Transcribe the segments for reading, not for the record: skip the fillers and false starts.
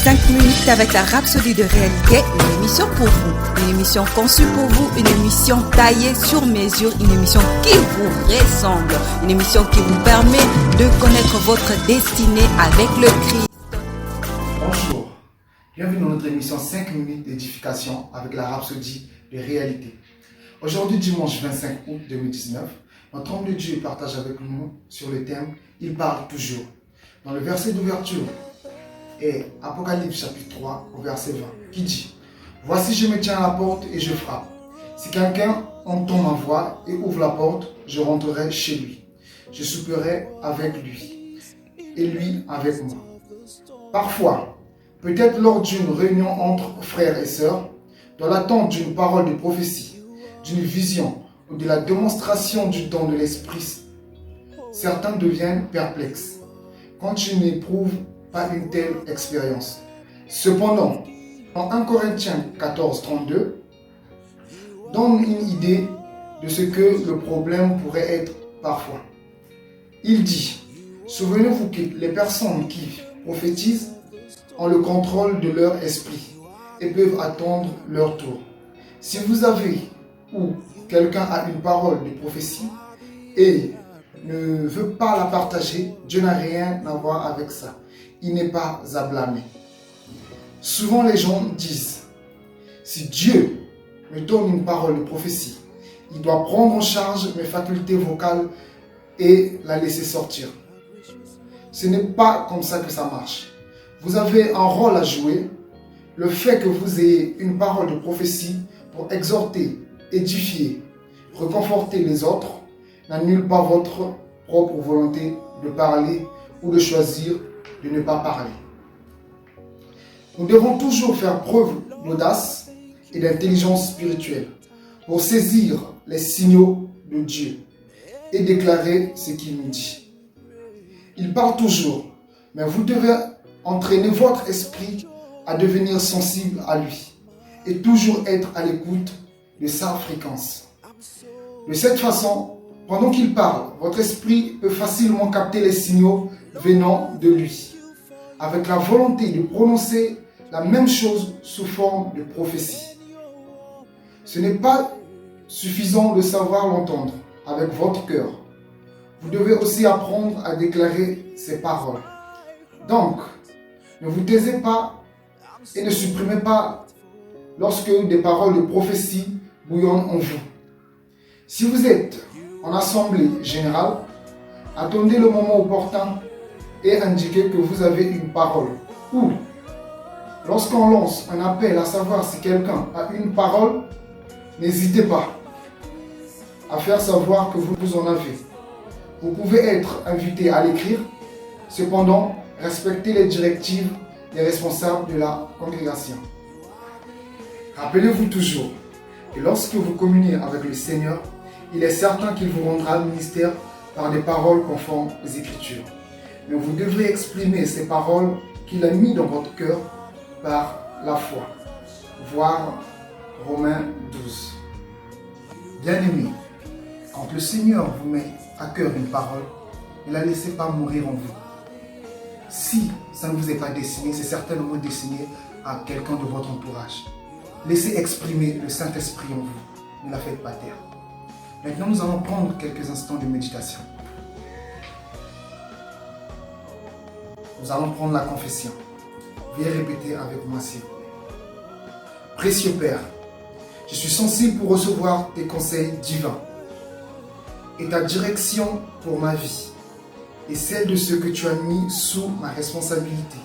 5 minutes avec la Rhapsodie de réalité, une émission pour vous, une émission conçue pour vous, une émission taillée sur mesure, une émission qui vous ressemble, une émission qui vous permet de connaître votre destinée avec le Christ. Bonjour, bienvenue dans notre émission 5 minutes d'édification avec la Rhapsodie de réalité. Aujourd'hui, dimanche 25 août 2019, notre homme de Dieu partage avec nous sur le thème « Il parle toujours ». Dans le verset d'ouverture est Apocalypse chapitre 3 au verset 20 qui dit « Voici je me tiens à la porte et je frappe. Si quelqu'un entend ma voix et ouvre la porte, je rentrerai chez lui. Je souperai avec lui et lui avec moi. » Parfois, peut-être lors d'une réunion entre frères et sœurs, dans l'attente d'une parole de prophétie, d'une vision ou de la démonstration du don de l'esprit, certains deviennent perplexes quand ils n'éprouvent pas une telle expérience. Cependant, en 1 Corinthiens 14, 32, donne une idée de ce que le problème pourrait être parfois. Il dit, souvenez-vous que les personnes qui prophétisent ont le contrôle de leur esprit et peuvent attendre leur tour. Si vous avez ou quelqu'un a une parole de prophétie et ne veut pas la partager, Dieu n'a rien à voir avec ça. Il n'est pas à blâmer. Souvent les gens disent, si Dieu me donne une parole de prophétie, il doit prendre en charge mes facultés vocales et la laisser sortir. Ce n'est pas comme ça que ça marche. Vous avez un rôle à jouer. Le fait que vous ayez une parole de prophétie pour exhorter, édifier, reconforter les autres n'annule pas votre propre volonté de parler ou de choisir de ne pas parler. Nous devons toujours faire preuve d'audace et d'intelligence spirituelle pour saisir les signaux de Dieu et déclarer ce qu'il nous dit. Il parle toujours, mais vous devez entraîner votre esprit à devenir sensible à lui et toujours être à l'écoute de sa fréquence. De cette façon, pendant qu'il parle, votre esprit peut facilement capter les signaux venant de lui, avec la volonté de prononcer la même chose sous forme de prophétie. Ce n'est pas suffisant de savoir l'entendre avec votre cœur. Vous devez aussi apprendre à déclarer ces paroles. Donc, ne vous taisez pas et ne supprimez pas lorsque des paroles de prophétie bouillonnent en vous. Si vous êtes en assemblée générale, attendez le moment opportun et indiquez que vous avez une parole. Ou, lorsqu'on lance un appel à savoir si quelqu'un a une parole, n'hésitez pas à faire savoir que vous en avez. Vous pouvez être invité à l'écrire, cependant, respectez les directives des responsables de la congrégation. Rappelez-vous toujours que lorsque vous communiez avec le Seigneur, il est certain qu'il vous rendra le ministère par des paroles conformes aux Écritures. Mais vous devrez exprimer ces paroles qu'il a mises dans votre cœur par la foi. Voir Romains 12. Bien-aimés, quand le Seigneur vous met à cœur une parole, ne la laissez pas mourir en vous. Si ça ne vous est pas destiné, c'est certainement destiné à quelqu'un de votre entourage. Laissez exprimer le Saint-Esprit en vous. Ne la faites pas taire. Maintenant, nous allons prendre quelques instants de méditation. Nous allons prendre la confession. Veuillez répéter avec moi, s'il vous plaît. Précieux Père, je suis sensible pour recevoir tes conseils divins et ta direction pour ma vie et celle de ceux que tu as mis sous ma responsabilité.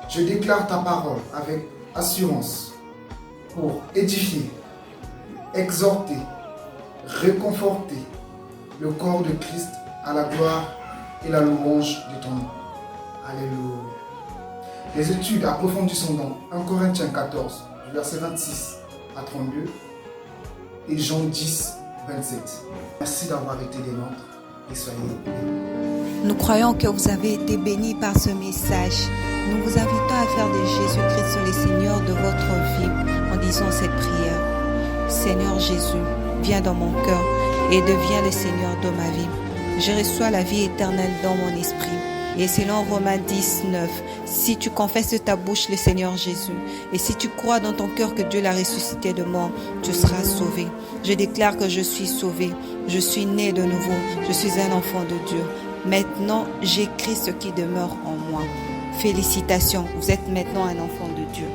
Je déclare ta parole avec assurance pour édifier, exhorter, réconforter le corps de Christ à la gloire et la louange de ton nom. Alléluia. Les études approfondissent dans 1 Corinthiens 14, du verset 26 à 32 et Jean 10, 27. Merci d'avoir été des nôtres et soyez bénis. Nous croyons que vous avez été bénis par ce message. Nous vous invitons à faire de Jésus-Christ le Seigneur de votre vie en disant cette prière. Seigneur Jésus, viens dans mon cœur et deviens le Seigneur de ma vie. Je reçois la vie éternelle dans mon esprit. Et selon Romains 10, 9, si tu confesses de ta bouche le Seigneur Jésus, et si tu crois dans ton cœur que Dieu l'a ressuscité de mort, tu seras sauvé. Je déclare que je suis sauvé, je suis né de nouveau, je suis un enfant de Dieu. Maintenant, j'écris ce qui demeure en moi. Félicitations, vous êtes maintenant un enfant de Dieu.